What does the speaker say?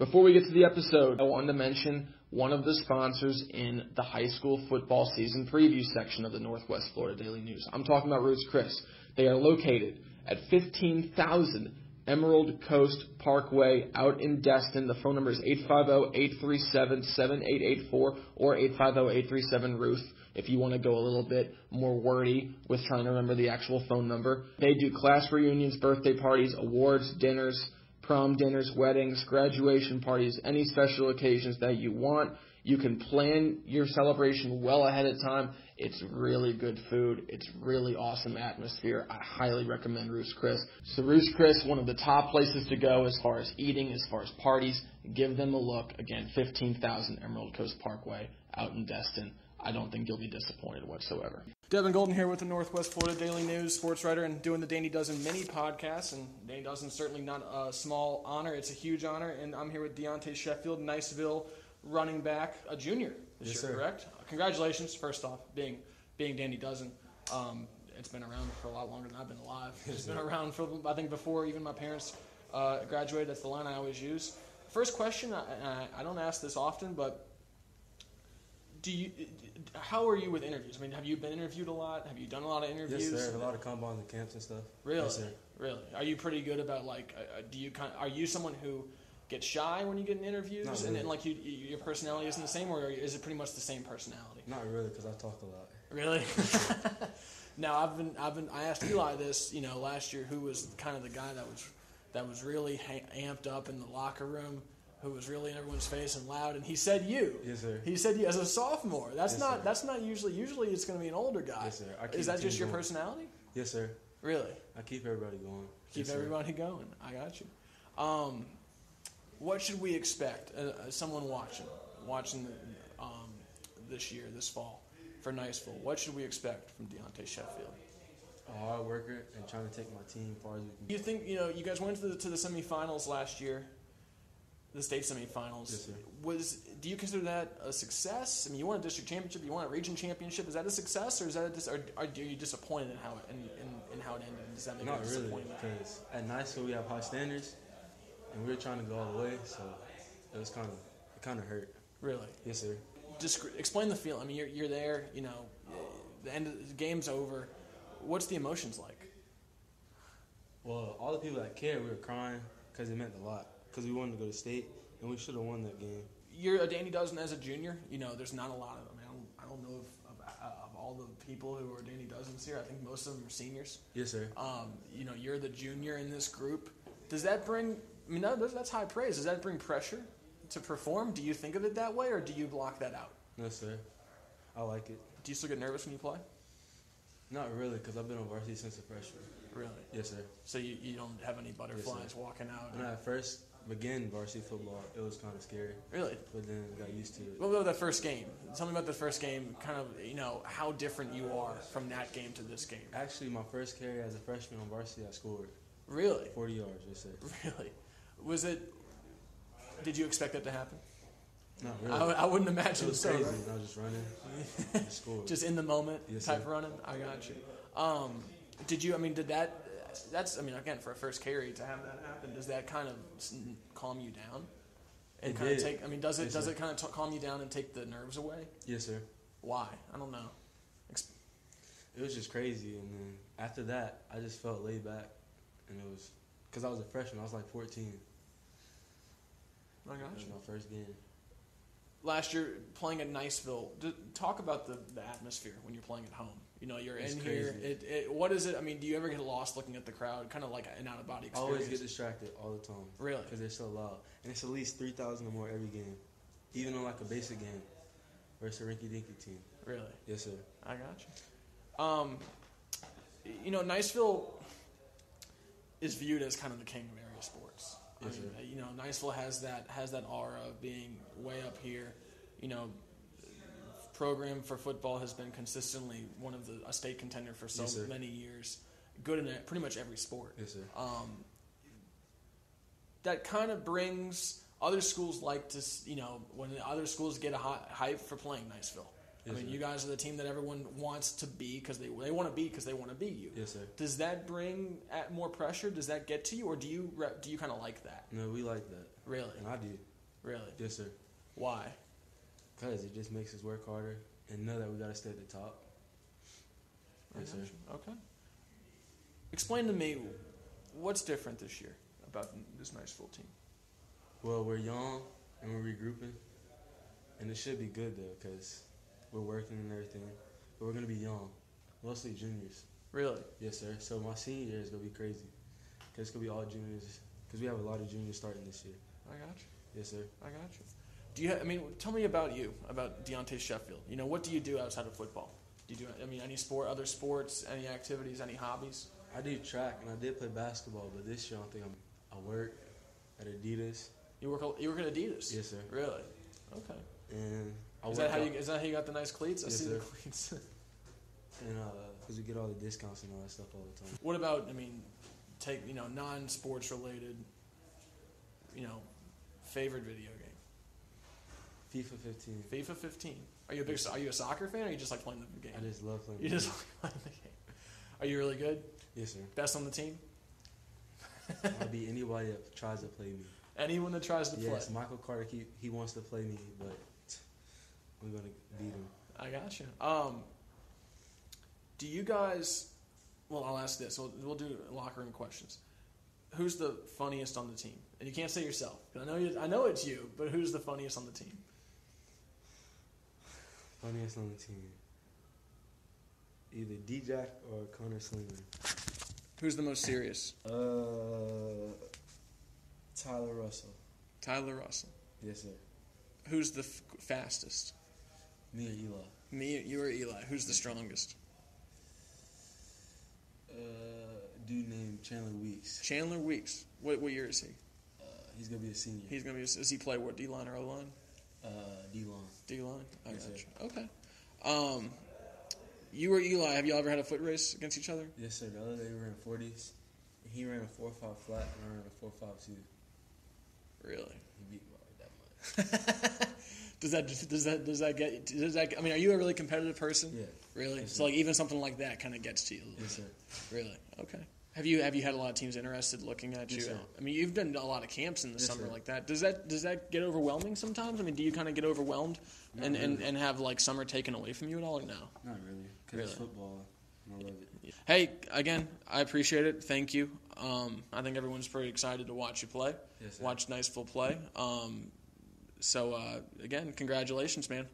Before we get to the episode, I wanted to mention one of the sponsors in the high school football season preview section of the Northwest Florida Daily News. I'm talking about Ruth's Chris. They are located at 15,000 Emerald Coast Parkway out in Destin. The phone number is 850-837-7884 or 850-837-RUTH if you want to go a little bit more wordy with trying to remember the actual phone number. They do class reunions, birthday parties, awards, dinners, prom dinners, weddings, graduation parties, any special occasions that you want. You can plan your celebration well ahead of time. It's really good food. It's really awesome atmosphere. I highly recommend Ruth's Chris. So Ruth's Chris, one of the top places to go as far as eating, as far as parties. Give them a look. Again, 15,000 Emerald Coast Parkway out in Destin. I don't think you'll be disappointed whatsoever. Devin Golden here with the Northwest Florida Daily News, sports writer, and doing the Danny Dozen mini podcast. And Danny Dozen's certainly not a small honor. It's a huge honor. And I'm here with Deonte Sheffield, Niceville running back, a junior this year, correct? Congratulations, first off, being Danny Dozen. It's been around for a lot longer than I've been alive. It's been around for, I think, before even my parents graduated. That's the line I always use. First question, I don't ask this often, but how are you with interviews? I mean, have you been interviewed a lot? Have you done a lot of interviews? Yes, sir. A lot of combines and camps and stuff. Really? Yes, sir. Really? Are you pretty good about, like, are you someone who gets shy when you get in interviews? Not really. And like, your personality isn't the same, or is it pretty much the same personality? Not really, because I talk a lot. Really? Now, I asked Eli this, last year, who was kind of the guy that was really amped up in the locker room, who was really in everyone's face and loud, and he said you. Yes, sir. He said you as a sophomore. That's Yes, not sir. that's not usually it's going to be an older guy. Yes, sir. Is that just your going. personality? Yes, sir. Really? I keep everybody going. Keep Yes, everybody going. I got you. What should we expect? Someone watching this year, this fall, for Niceville. What should we expect from Deonte Sheffield? A hard worker and trying to take my team as far as we can. You think you guys went to the semifinals last year, the state semifinals? Yes, sir. Do you consider that a success? I mean, you won a district championship, you won a region championship. Is that a success, or is that are you disappointed in how it ended? Does that make Not you really, disappointed? because at Niceville we have high standards, and we were trying to go all the way, so it kind of hurt. Really? Yes, sir. Just explain the feeling. I mean, you're there. The end of the game's over. What's the emotions like? Well, all the people that cared, we were crying because it meant a lot. Because we wanted to go to state, and we should have won that game. You're a Danny Dozen as a junior. There's not a lot of. I don't know of all the people who are Danny Dozens here. I think most of them are seniors. Yes, sir. You're the junior in this group. Does that bring? I mean, that's high praise. Does that bring pressure to perform? Do you think of it that way, or do you block that out? No, sir. I like it. Do you still get nervous when you play? Not really, because I've been on varsity since a freshman. Really? Yes, sir. So you don't have any butterflies walking out? When I first began varsity football, it was kind of scary. Really? But then I got used to it. What about that first game? Tell me about the first game, kind of, how different you are from that game to this game. Actually, my first carry as a freshman on varsity, I scored. Really? 40 yards, yes, sir. Really? Did you expect that to happen? Not really. I wouldn't imagine it was so. crazy. I was just running, just scored. Just in the moment type sir. running? I got you. Again, for a first carry to have that happen, does that kind of calm you down? And kind of take, does it kind of calm you down and take the nerves away? Yes, sir. Why? I don't know. It was just crazy, and then after that, I just felt laid back, and it was, because I was a freshman, I was like 14. I got you. That was my first game. Last year, playing at Niceville, talk about the atmosphere when you're playing at home. You're it's in crazy. here. What is it? I mean, do you ever get lost looking at the crowd? Kind of like an out-of-body experience. I always get distracted all the time. Really? Because they're so loud. And it's at least 3,000 or more every game. Even on like a basic game. Versus a rinky-dinky team. Really? Yes, sir. I got you. Niceville is viewed as kind of the king of area sports. Yes, sir. Niceville has that aura of being way up here. Program for football has been consistently a state contender for so many years. Good in pretty much every sport. Yes, sir. That kind of brings other schools when other schools get a hype for playing Niceville. Yes, you guys are the team that everyone wants to be because they want to be because they want to beat you. Yes, sir. Does that bring more pressure? Does that get to you, or do you kind of like that? No, we like that. Really? And I did. Really? Yes, sir. Why? Because it just makes us work harder and know that we got to stay at the top. Yes, sir. Okay. Explain to me what's different this year about this nice full team. Well, we're young and we're regrouping, and it should be good though because we're working and everything. But we're gonna be young, mostly juniors. Really? Yes, sir. So my senior year is gonna be crazy because it's gonna be all juniors because we have a lot of juniors starting this year. I got you. Yes, sir. I got you. Do you? Tell me about you, about Deonte Sheffield. What do you do outside of football? Do you do? Any other sports, any activities, any hobbies? I do track and I did play basketball, but this year I think I work at Adidas. You work at Adidas? Yes, sir. Really? Okay. And Is that how you got the nice cleats? I yes, see sir. the cleats. And because we get all the discounts and all that stuff all the time. What about? Take non-sports related. Favorite video game. FIFA 15. FIFA 15. Are you Are you a soccer fan, or you just like playing the game? I just love playing. You just like playing the game. Are you really good? Yes, sir. Best on the team? I'll beat anybody that tries to play me. Anyone that tries to play? Yes, Michael Carter, he wants to play me, but we're going to beat him. I got you. Do you guys... Well, I'll ask this. We'll do locker room questions. Who's the funniest on the team? And you can't say yourself. I know it's you, but who's the funniest on the team? Funniest on the team. Either D-Jack or Connor Slinger. Who's the most serious? Tyler Russell. Tyler Russell. Yes, sir. Who's the fastest? Me or Eli? Me, you or Eli. Who's the strongest? Dude named Chandler Weeks. Chandler Weeks. What year is he? He's going to be a senior. He's going to be. Does he play what? D-line or O-line? D-line. D-line. I Yes, got sir. you. Okay. You or Eli, have you ever had a foot race against each other? Yes, sir. The other day we ran 40s. He ran a 4.5 flat, and I ran a 4.5 Really? He beat me by that much. Does that? Are you a really competitive person? Yeah. Really? Yes, So even something like that kind of gets to you. Yes, sir. Really? Okay. Have you had a lot of teams interested looking at you? Yes, sir. You've done a lot of camps in the Yes, summer sir. like that. Does that get overwhelming sometimes? Do you kind of get overwhelmed Not really. and have like summer taken away from you at all, or no? Not really. Because it's Really? football, and I love it. Hey, again, I appreciate it. Thank you. I think everyone's pretty excited to watch you play. Yes, sir. Watch nice full play. So again, congratulations, man.